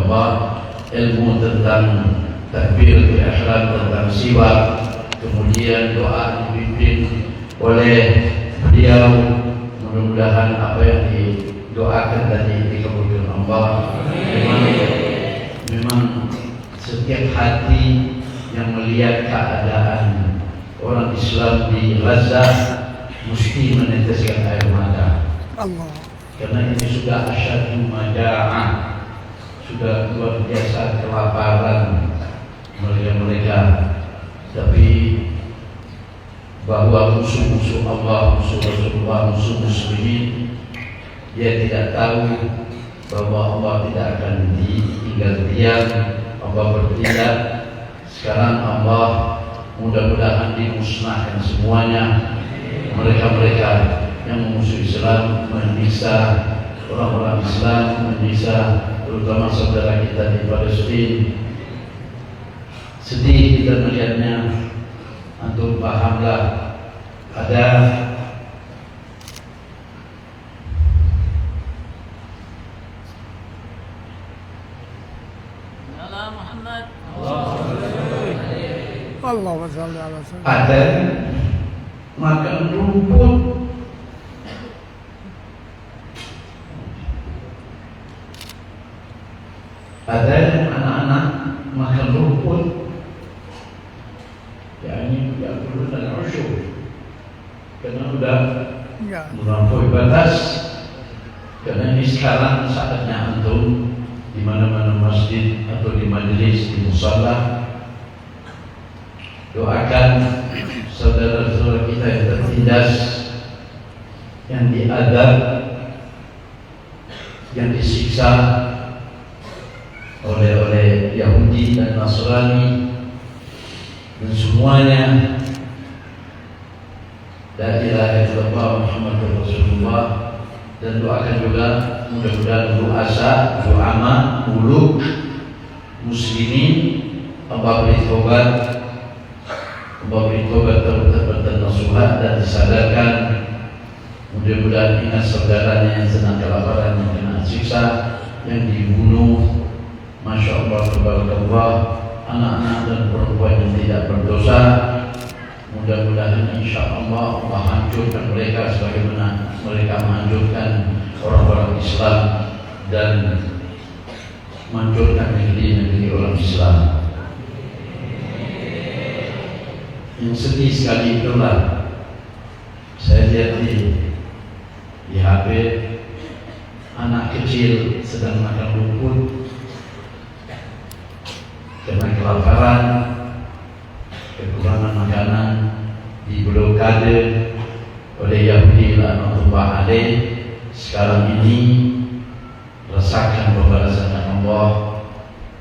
Allah, ilmu tentang takbiratul ihram, tentang siwak, kemudian doa dipimpin oleh beliau. Mudah-mudahan apa yang didoakan tadi dikabulkan Allah. Memang setiap hati yang melihat keadaan orang Islam di Gaza mesti meneteskan air mata. Allah. Karena ini sudah asyaddu maja'ah, sudah luar biasa kelaparan mereka. Tapi bahwa musuh-musuh Allah, musuh Rasulullah, musuh muslimin, dia tidak tahu bahwa Allah tidak akan ditinggal diam. Allah bertindak. Sekarang Allah mudah-mudahan dimusnahkan semuanya. Mereka-mereka yang memusuhi Islam, menyiksa orang-orang Islam, menyiksa terutama saudara kita di Palestina. Sedih kita melihatnya. Antum pahamlah, ada Allahumma shalli ala sayyidina. ada makan rumput, ada anak-anak makan rumput, ya ini tidak perlu dan usyuk karena sudah melampaui batas. Karena ini sekarang saatnya antum di mana-mana masjid atau di majelis, di musala, doakan saudara-saudara kita yang tertindas, yang diadab, yang disiksa oleh Yahudi dan Nasrani dan semuanya. La ilaha illallah Muhammadur Rasulullah. Dan doakan juga mudah-mudahan ru'asa, du'ama, muluk muslimin Allah beri tobat, dan nasuhat dan disadarkan. Mudah-mudahan ingat saudaranya yang sedang kelaparan, yang kena siksa, yang dibunuh. Masya Allah, tabarakallah, anak-anak dan perempuan yang tidak berdosa. Mudah-mudahan insya Allah Allah hancurkan mereka sebagaimana mereka menghancurkan orang-orang Islam dan menghancurkan negeri-negeri orang Islam. Yang sedih sekali itulah saya lihat di HP anak kecil sedang makan rumput karena kelaparan, kekurangan makanan, diblokade oleh Yahudi laknatullah alaih. Sekarang ini rasakan pembalasan Allah.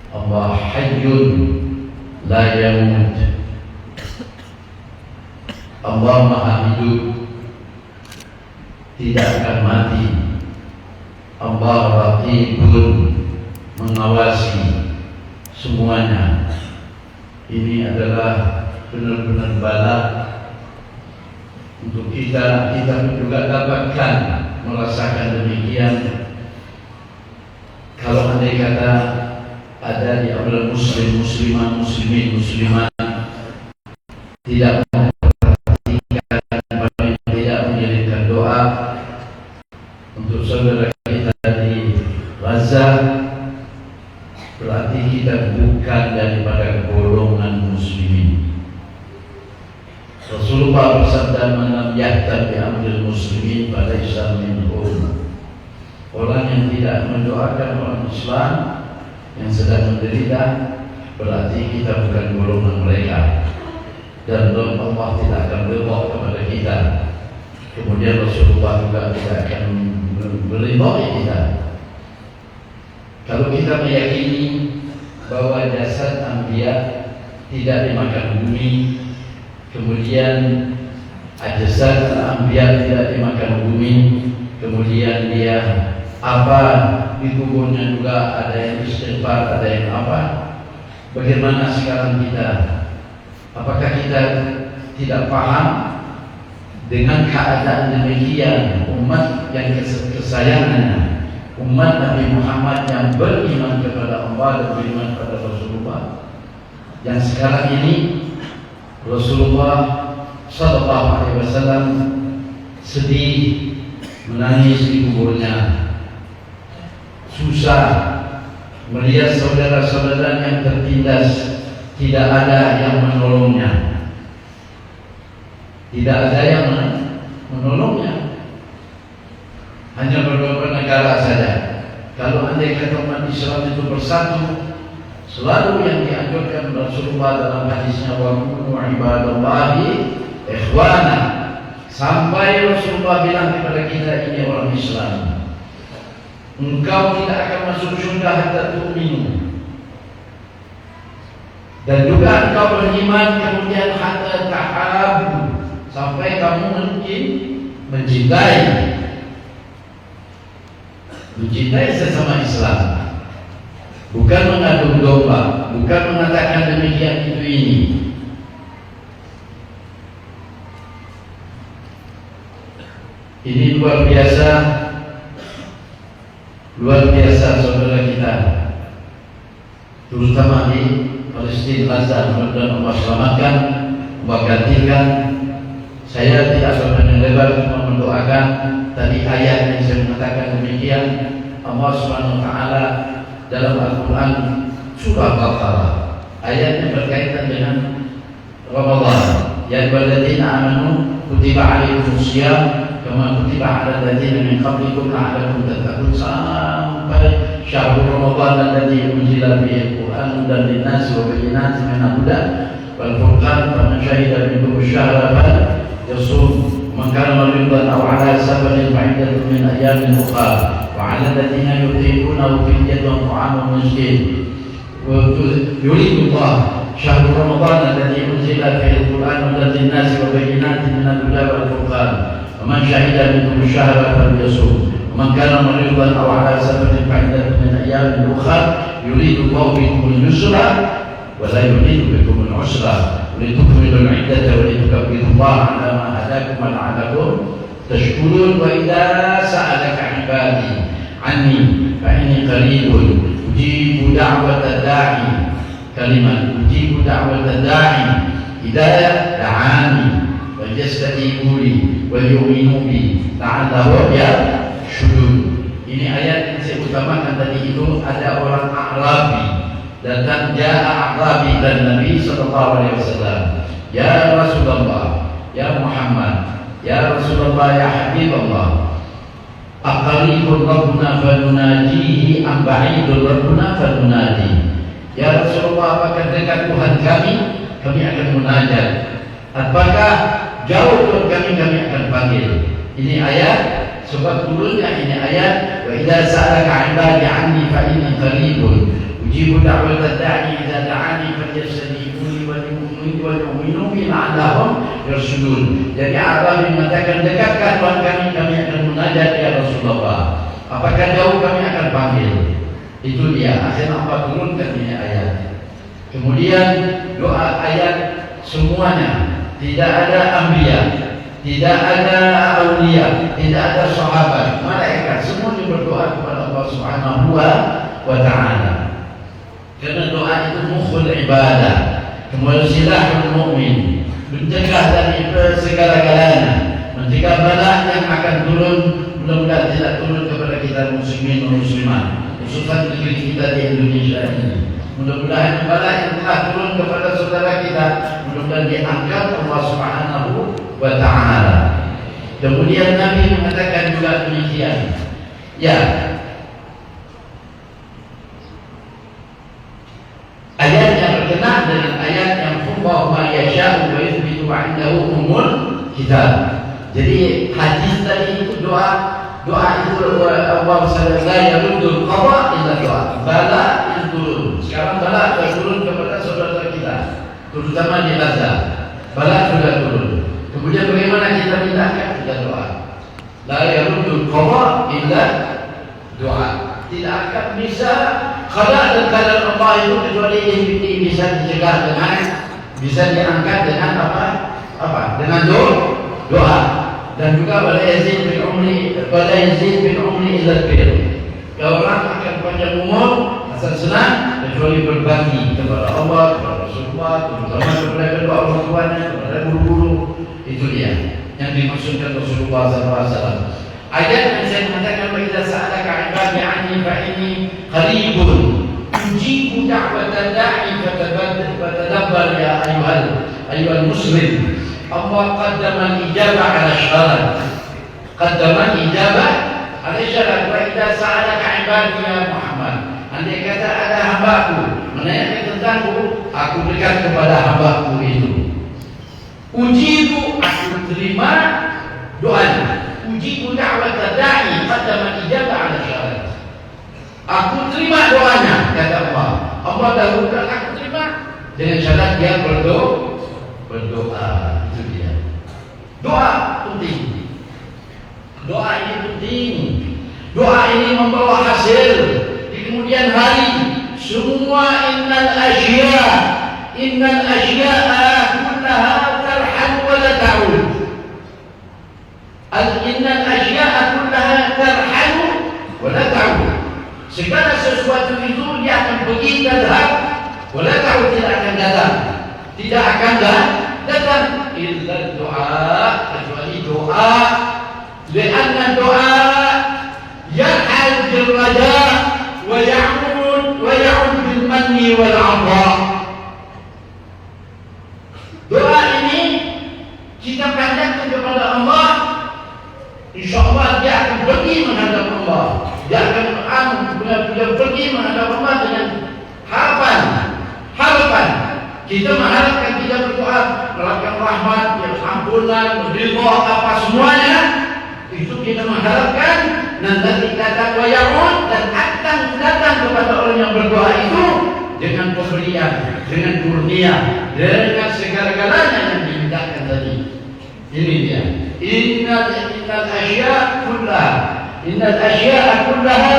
Allah hayyun la yamut. Allah maha hidup, tidak akan mati. Allah raqibun, mengawasi semuanya. Ini adalah benar-benar bala untuk kita juga dapatkan merasakan demikian. Kalau andai kata ada di antara muslim, musliman, muslimin, muslimat tidak memperhatikan, tidak mengirimkan doa untuk saudara kita di Gaza, berarti kita bukan daripada golongan muslimin. Rasulullah bersabda, "Man lam yahtam bi amril muslimin falaysa minhum." Orang yang tidak mendoakan orang Islam yang sedang menderita, berarti kita bukan golongan mereka. Dan Allah tidak akan ridha kepada kita. Kemudian Rasulullah juga tidak akan meridhai kita. Kalau kita meyakini bahwa jasad anbiya tidak dimakan bumi, kemudian jasad anbiya tidak dimakan bumi, kemudian dia apa di kuburnya juga ada yang istighfar, ada yang apa. Bagaimana sekarang kita? Apakah kita tidak paham dengan keadaan demikian umat yang kesayangannya, umat Nabi Muhammad yang beriman kepada Allah Allah dan beriman pada Rasulullah. Yang sekarang ini Rasulullah Sallallahu Alaihi Wasallam sedih, menangis di kuburnya, susah melihat saudara-saudara yang tertindas, tidak ada yang menolongnya, tidak ada yang menolongnya. Hanya beberapa negara saja. Kalau andai kata umat Islam itu bersatu, selalu yang dianjurkan Rasulullah dalam hadisnya, wa kunu ibadallahi ikhwana, sampai Rasulullah bilang kepada kita, ini orang Islam, engkau tidak akan masuk surga hatta tu'minu, dan juga engkau beriman kemudian hatta tahabu, sampai kamu mungkin mencintai sesama Islam. Bukan mengadu domba, bukan mengatakan demikian itu ini. Ini luar biasa saudara kita, terutama di Palestina, Gaza. Mudah-mudahan Allah selamatkan, Allah gantikan. Saya tidak berpanjang lebar, cuma mendoakan. Tadi ayat yang saya mengatakan demikian, Allah Subhanahu Wa Taala dalam Al-Quran surah Baqarah, ayatnya berkaitan dengan Ramadan. Ya ayyuhalladzina amanu kutiba alaikumus syiyam kama kutiba alal ladzina min qablikum la'allakum tattaqun, sampai syahrul Ramadan alladzi unzila fihi al-Qur'an hudan lin-nasi wa bayyinatin minal huda wal furqan faman syahida minkum asy-syahra falyasum man kana maridan aw 'ala safarin fa'iddatun min ayyamin ukhra وعلى الذين يطيقونه فدية طعام مسكين يريد الله شهر رمضان الذي أنزل فيه القرآن هدى للناس وبينات من الهدى والفرقان ومن شهد منكم الشهر فليصوم ومن كان مريضا أو على سفر فعدة من أيام أخرى يريد الله بكم اليسر ولا يريد بكم العسر ولتكملوا العدة ولتكبروا الله على ما هداكم ولعلكم تشكرون. وإذا سألك عبادي عني فإني قريب أجيب دعوة الداعي، كلمة أجيب دعوة الداعي إذا دعاني فليستجيبوا لي وليؤمنوا بي لعلهم يرشدون. Ini ayat yang saya utamakan tadi itu, ada orang Arabi datang, ja'a Arabi dan Nabi sallallahu alaihi wasallam, ya Rasulullah, ya Muhammad, ya Rasulullah, ya Habibullah, aqaribun Rabbuna fanunajihi am ba'idun Rabbuna fanunadi. Ya Rasulullah, apakah dekat Tuhan kami akan munajat, apakah jauh Tuhan kami akan panggil. Ini ayat sebab turunnya ini ayat, wa idza sa'alaka 'ibadi 'anni fa inni qaribun ujibu da'watad da'i idza da'ani falyastajibu li wa yu'minu bi la'allahum yarshudun. Jadi Allah mengatakan, dekatkah Tuhan kami akan munajat ya Rasulullah, apakah jauh kami akan panggil. Itu dia, akhirnya Allah turunkan ini ayat. Kemudian doa ayat semuanya, tidak ada anbiya, tidak ada aulia, tidak ada sahabat, malaikat, semuanya berdoa kepada Allah Subhanahu wa Ta'ala. Karena doa itu mukhul ibadah, kemudian silahul mu'min, mencegah dari segala-galanya, mencegah bala yang akan turun. Mudah-mudahan tidak turun kepada kita muslimin dan muslimat, khususnya negeri kita di Indonesia ini. Mudah-mudahan bala yang telah turun kepada saudara kita, mudah-mudahan diangkat Allah Subhanahu wa Ta'ala. Kemudian Nabi mengatakan juga demikian, ya, ayat yang berkenaan dengan ayat yang Allah ma yasha'u wa yuthbitu 'indahu ummul kitab. Jadi hadis tadi itu doa itu Allah sallallahu yarudul qada illa doa. Bala itu turun. Sekarang bala sudah turun kepada saudara kita, terutama di Gaza. Bala sudah turun. Kemudian bagaimana kita mintakan? Kita doa. La yarudul qada illa doa. Tidak akan bisa qada dan qadar Allah itu kecuali ini bisa dicegah dengan, bisa diangkat dengan apa? Dengan doa. Dan juga wala yazid bin umri illa bir. Kalau orang akan panjang umur Asal senang kecuali berbagi kepada Allah, kepada Rasulullah, terutama kepada kedua orang tuanya, kepada guru-guru. Itu dia yang dimaksudkan Rasulullah SAW. Ayat yang saya mengatakan bagi sa'alaka ibadi anni fa inni qaribun ujibu da'wata da'i fatadabbar ya ayyuhal muslim. Allah qaddama al-ijabah ala syarat. Qaddama al-ijabah ala syarat. Wa idza sa'alaka ibadi ya Muhammad, andai kata ada hambaku menanyakan tentangku, aku berikan kepada hambaku itu. Ujibu, aku terima doanya. Ujibu da'wat da'i qaddama ijabah ala syarat. Aku terima doanya, kata Allah. Allah dahulukan aku terima dengan syarat dia berdoa. Itu dia. Doa penting. Doa ini penting. Doa ini membawa hasil di kemudian hari. Semua innal asya'a kullaha tarhan wa la ta'ud. Innal asya'a kullaha tarhan wa la ta'ud. Segala sesuatu itu dia akan pergi dan datang, wa la ta'ud, tidak akan datang. Tidak akan datang illa doa, kecuali doa. Lianna doa yahal bil raja wa ya'ud bil manni wal 'adha. Doa ini kita panjatkan kepada Allah, insyaallah dia akan pergi menghadap Allah. Dia akan pergi menghadap Allah dengan harapan. Kita mengharapkan, kita berdoa melakukan rahmat, ampunan, ridha, apa semuanya itu kita mengharapkan. Nanti datang waya'ud, dan akan datang kepada orang yang berdoa itu dengan pemberian, dengan kurnia, dengan segala-galanya yang dimintakan tadi. Ini dia. Innal asya'a kullaha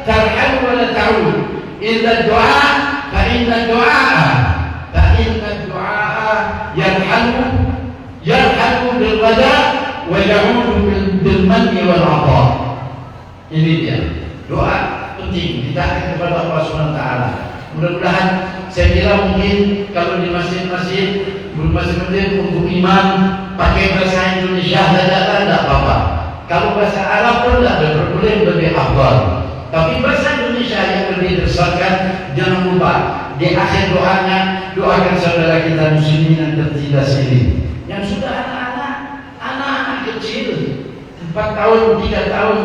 tarhan wa la ta'ud illa du'a fa inna du'a yarhamu bil ghada wa ya'udu bil manni wal 'adha. Ini dia. Doa penting kita kepada Allah SWT. Mudah-mudahan, saya kira mungkin kalau di masjid-masjid untuk imam pakai bahasa Indonesia saja tidak apa-apa. Kalau bahasa Arab pun tidak boleh, lebih afdal. Tapi bahasa Indonesia yang lebih desakan, jangan lupa di akhir doanya doakan saudara kita muslimin yang tertindas ini, yang sudah anak-anak kecil 4 tahun, 3 tahun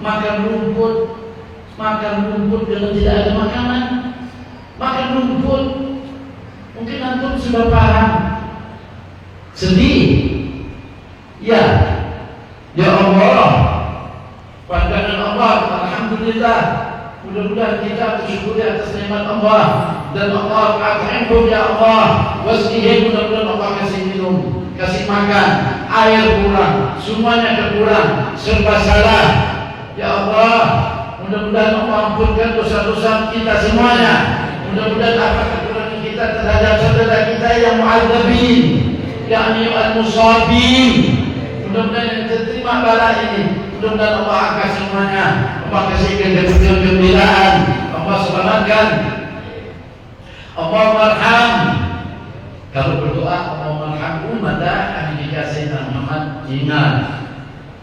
makan rumput dengan tidak ada makanan, makan rumput. Mungkin antum sudah paham. Sedih. Ya Allah, pandangan Allah, alhamdulillah. Mudah-mudahan kita bersyukur atas nikmat Allah, dan Allah at'imhum ya Allah wasqihim, mudah-mudahan Allah kasih minum, kasih makan, air kurang, semuanya kurang, serba salah. Ya Allah, mudah-mudahan Allah ampunkan dosa-dosa kita semuanya. Mudah-mudahan apa kekurangan kita terhadap saudara kita yang mu'adzabin, yakni al-musabin, mudah-mudahan yang terterima bala ini, mudah-mudahan Allah angkat semuanya, Allah kasihkan kegembiraan, Allah selamatkan, Allah marham. Kalau berdoa Allah marham ummata Nabi Sayyidina Muhammad, ingat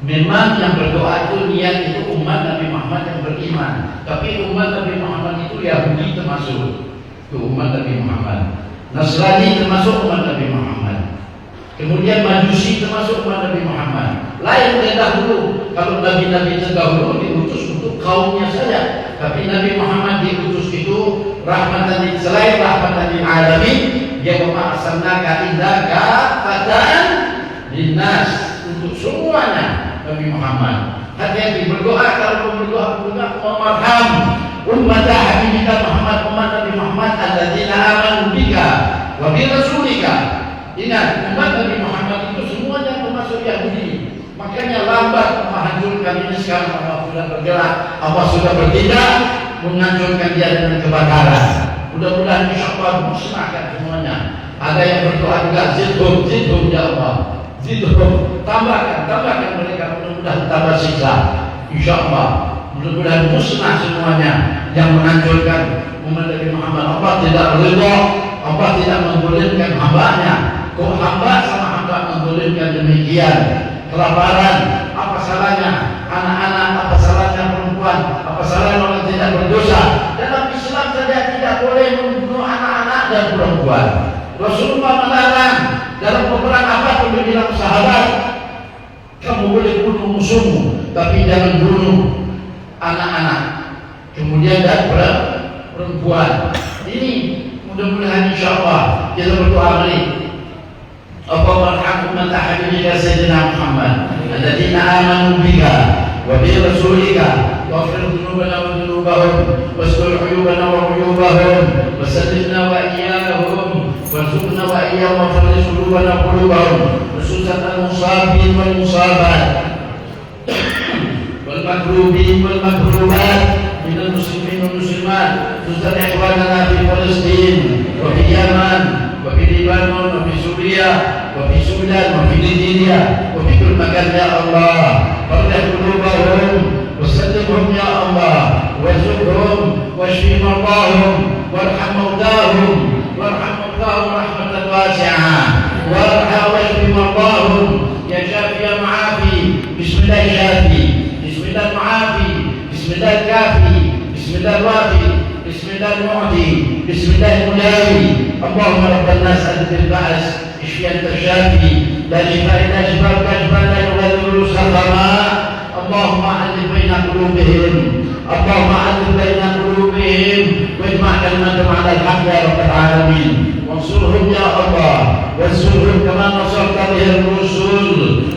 memang yang berdoa itu niat itu umat Nabi Muhammad yang beriman, tapi umat Nabi Muhammad itu Yahudi termasuk, itu umat Nabi Muhammad. Nasrani termasuk umat Nabi Muhammad. Kemudian Majusi termasuk umat Nabi Muhammad. Lain terdahulu, kalau Nabi-Nabi terdahulu diutus untuk kaumnya saja, tapi Nabi Muhammad diutus itu rahmatan, selain rahmatan lil alamin, dia ma'arsalnaka illa kafatan linnas, untuk semuanya Nabi Muhammad. Hati-hati berdoa, kalau berdoa memarham umat Habibika Muhammad, umat Nabi Muhammad alladzina amanu bika wa bi rasulika. Ingat, umat Nabi Muhammad itu semuanya termasuk Yahudi. Makanya lambat menghancurkan ini. Sekarang Allah sudah bergerak, Allah sudah bertindak menghancurkan dia dengan kebakaran. Mudah-mudahan insyaallah musnahkan semuanya. Ada yang berdoa juga, zidhum ya Allah, zidhum, tambahkan mereka, mudah-mudahan tambah siksa. Insyaallah mudah-mudahan musnah semuanya yang menghancurkan umat Nabi Muhammad. Allah tidak ridha, Allah tidak menggulirkan hambanya. Kok hamba sama hamba menggulirkan demikian? Kelaparan, apa salahnya? Anak-anak, apa salahnya perempuan? Apa salahnya orang tidak berdosa? Dalam Islam saja tidak boleh membunuh anak-anak dan perempuan. Rasulullah melarang dalam peperangan apapun. Dia bilang sahabat, kamu boleh bunuh musuhmu, tapi jangan bunuh anak-anak, kemudian dan perempuan. Ini mudah-mudahan insyaallah kita berdoa beri. Allahumma arhamhum man tahbibika sayyidina Muhammad alladzina amanu bika wa bi rasulika waghfir dhunubana wa dhunubahum wastur uyubana wa uyubahum wasallimna wa iyyahum warzuqna wa iyyahum wa farij qulubana wa qulubahum khususan al-musabin wal musabat wal maghlubi wal maghlubat minal muslimin wal muslimat khususan ikhwanana fi Palestin wa fi Yaman wa fi Libanon wa fi Suriah wa fi Sudan wa fi Nigeria wa fi kulli makan ya Allah farij qulubahum wasallimhum ya Allah warzuqhum washfi mardahum warham mautahum warham mautahum rahmatan wasi'ah warham washfi mardahum ya syafi ya ma'afi bismillah syafi bismillah ma'afi bismillah kafi bismillah wafi bismillah mu'ti bismillah mudawi Allahumma rabban nas adil ba'as ishfi anta syafi la shifa illa shifa'uka shifaan la yughadiru saqama Allahumma alif baina qulubihim Allahumma alif baina qulubihim wajma' kalimatahum 'ala al-haqq ya rabbal alamin wansurhum ya Allah wansurhum kama nasarta bihi ar-rusul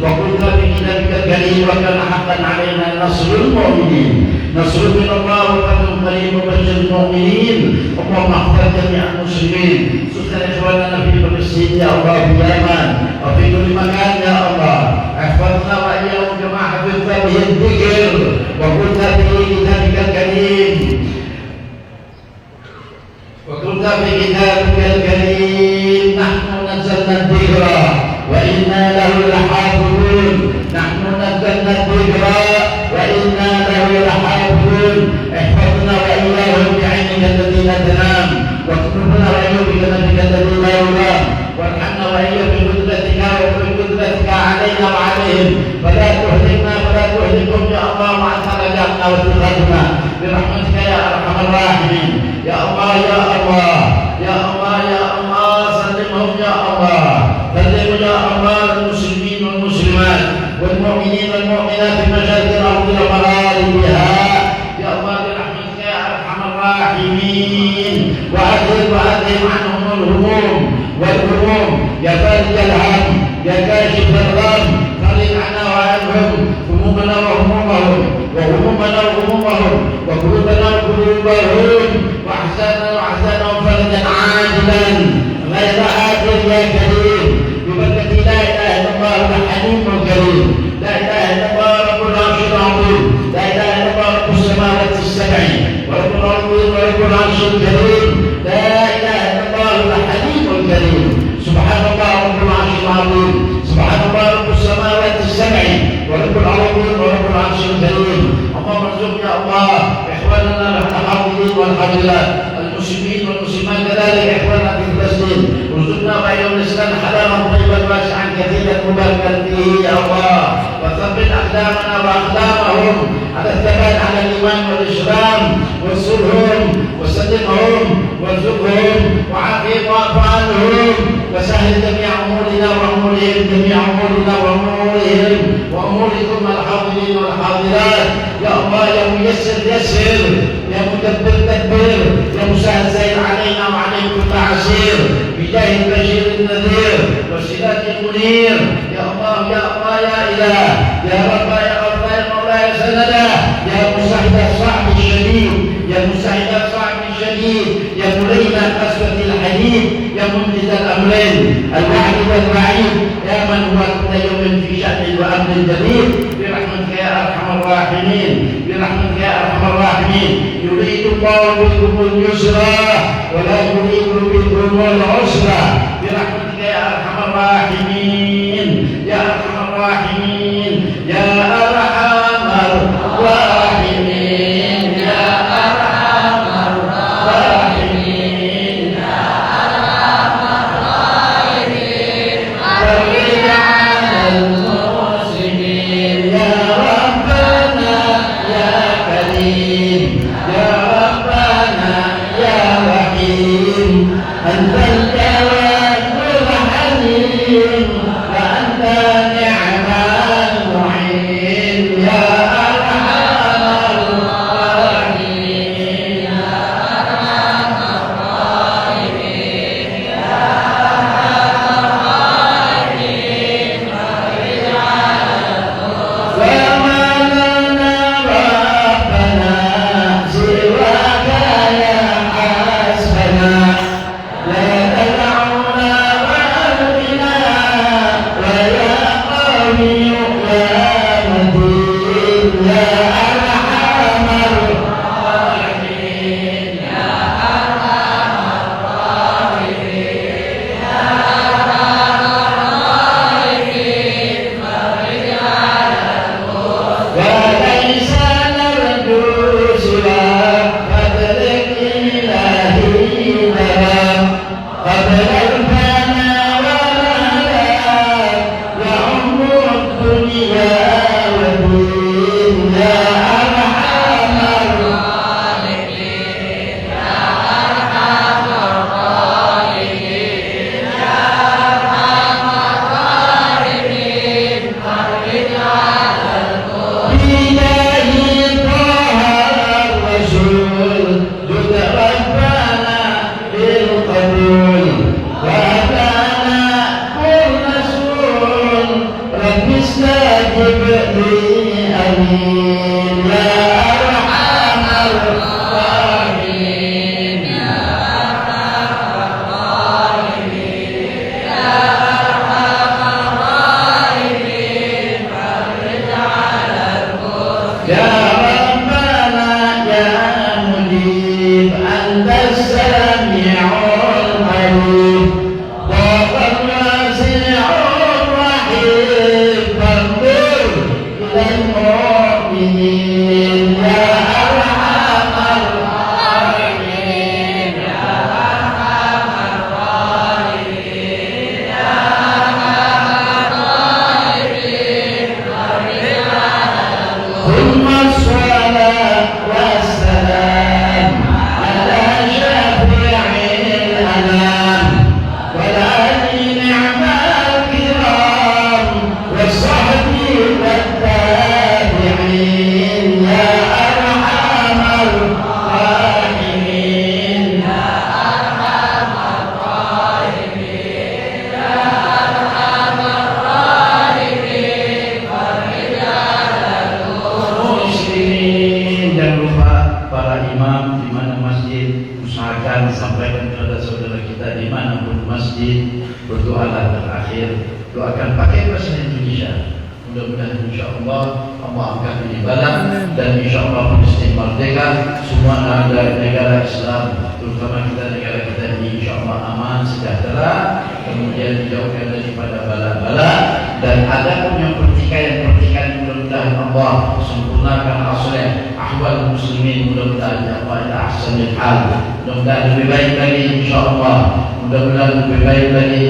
wa qulta bi kitabika al-karim wa kana haqqan 'alaina nasrul mu'minin nasrun min Allah wa fathun qarib wa bashshiril mu'minin Allahumma ihfaz jami'al muslimin khususan ikhwanana fi Palestin ya Allah fi Yaman wa fi kulli makan ya Allah ihfazna wa iyyahum kama hafizta bihi al-dhikr wa qulta bi kitabika al-karim وكنت في كتابك الكريم نحن نزلنا الذكر وإنا له لحافظون نحن نزلنا الذكر وإنا له لحافظون احفظنا وإياهم بعينك الذي لا تنام واكتبنا وإياهم بكتابك الذي لا يرام وارحمنا وإياهم بقدرتك وبقدرتك علينا وعليهم فلا تهلكنا فلا تهلكهم يا الله وأنت رجعنا وتخرجنا برحمتك يا أرحم الراحمين يا الله يا الله يا الله يا الله سلمهم يا الله سلم يا الله المسلمين والمسلمات والمؤمنين والمؤمنات في مشارق الأرض ومغاربها يا الله برحمتك يا أرحم الراحمين وأذهب عنهم الهموم والغموم يا فارج الهم يا كاشف الغم فرج عنا وعنهم همومنا وهمومهم وهمومنا وهمومهم وقلوبنا وقلوبهم وأحزاننا وأحزانهم فرجا عاجلا غير آخر يا كريم ببركة لا إله إلا الله الحليم الكريم لا إله إلا الله رب العرش العظيم لا إله إلا الله رب السماوات السبع ورب الأرض ورب العرش الكريم لا إله إلا الله الحليم الكريم سبحان الله رب العرش العظيم سبحان الله رب السماوات السبع ورب الأرض ورب العرش الكريم اللهم ارزق يا الله إخواننا الحافظين والحافظات المسلمين والمسلمات كذلك إخواننا في فلسطين ارزقنا وإياهم رزقا حلالا طيبا واسعا كثيرا مباركا فيه يا الله وثبت أقدامنا وأقدامهم على الثبات على الإيمان والإسلام وانصرهم وسددهم وارزقهم وعافهم واعف عنهم وسهل جميع أمورنا وأمورهم جميع أمورنا وأمورهم وأموركم الحاضرين والحاضرات يا الله يا ميسر يسر يا مدبر دبر يا مسهل زين علينا وعليكم كل عسير بجاه البشير النذير والسراج المنير يا الله يا الله يا إله يا رب يا رب يا مولاي سندا يا مساعد الصعب الشديد يا مساعد الصعب الشديد يا مرينا قسوة الحديد يا منجز الأمرين الوعد والوعيد يا من هو كل يوم في شأن وأمر جديد برحمتك يا أرحم الراحمين برحمتك يا أرحم الراحمين يريد الله بكم اليسر ولا يريد بكم العسر برحمتك يا أرحم الراحمين يا أرحم الراحمين يا أرحم الراحمين السميع العليم وهو الواسع الرحيم فانظر إلى المؤمنين يا أرحم الراحمين يا أرحم الراحمين يا أرحم الراحمين ثم الصلاة والسلام على شفيع الأنام والآل نعم الكرام والصحب والتابعين يا أرحم الراحمين يا أرحم الراحمين يا أرحم الراحمين فرج على المسلمين. Jangan lupa para imam di mana masjid, usahakan sampaikan kepada saudara kita di manapun masjid, berdoalah terakhir, doakan pakai bahasa Indonesia. Mudah-mudahan insyaAllah Allah akan menimbalan dan insyaAllah Palestin merdeka, semua negara Islam, terutama negara kita ini insyaAllah aman, sejahtera, kemudian dijauhkan daripada bala-bala, dan ada pun yang pertikaian mudah-mudahan Allah sempurnakan asalnya ahwal muslimin, mudah-mudahan Allah ila ahsanil hal, mudah-mudahan lebih baik lagi insyaAllah, mudah-mudahan lebih baik lagi,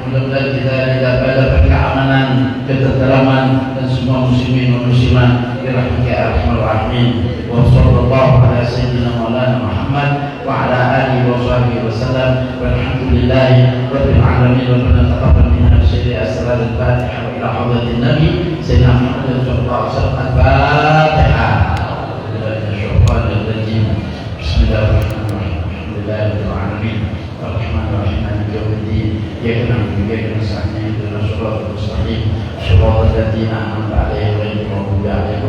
mudah-mudahan kita dapat keamanan, ketenteraman dan semua muslimin dan muslimat dirahmati arhamar rahimin. Wa sallallahu ala sayyidina maulana Muhammad wa ala alihi wa sahbihi wasallam walhamdulillahi rabbil alamin. Rabbana taqabbal minna sayyidi asrar al-Fatiha wa ila hadratin nabi sayyidina Muhammad sallallahu alaihi wasallam. Al-Fatiha. Bismillahirrahmanirrahim. Alhamdulillahirabbil alamin. Arrahmanirrahim. Maliki yaumiddin. Iyyaka na'budu wa iyyaka nasta'in. Ihdinas siratal mustaqim. Shiratal ladzina an'amta 'alaihim ghairil maghdubi 'alaihim